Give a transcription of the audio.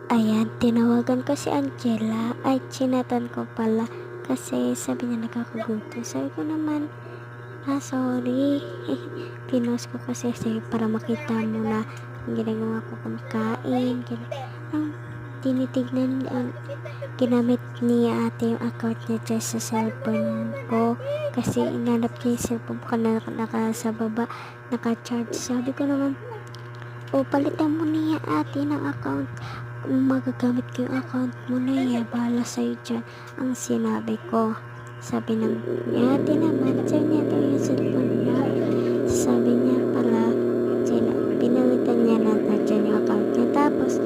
Ayan, tinawagan ko si Angela, ay chinatan ko pala kasi sabi niya nagkakagutom. Sabi ko naman, sorry. Pinost ko kasi para makita mo na ang ginagawa ko kumakain. Ang tinitignan, ginamit ni ate yung account niya dyan sa cellphone ko. Kasi inanap niya yung cellphone ko na naka sa baba, naka-charge. Sabi ko naman, palitan mo niya ate ng account. Magagamit ko yung account mo na yan, bahala sa'yo dyan, ang sinabi ko. Sabi ng ate naman, sabi niya daw yung cellphone niya. Sabi niya pala, pinalitan niya na dyan yung account niya. Tapos,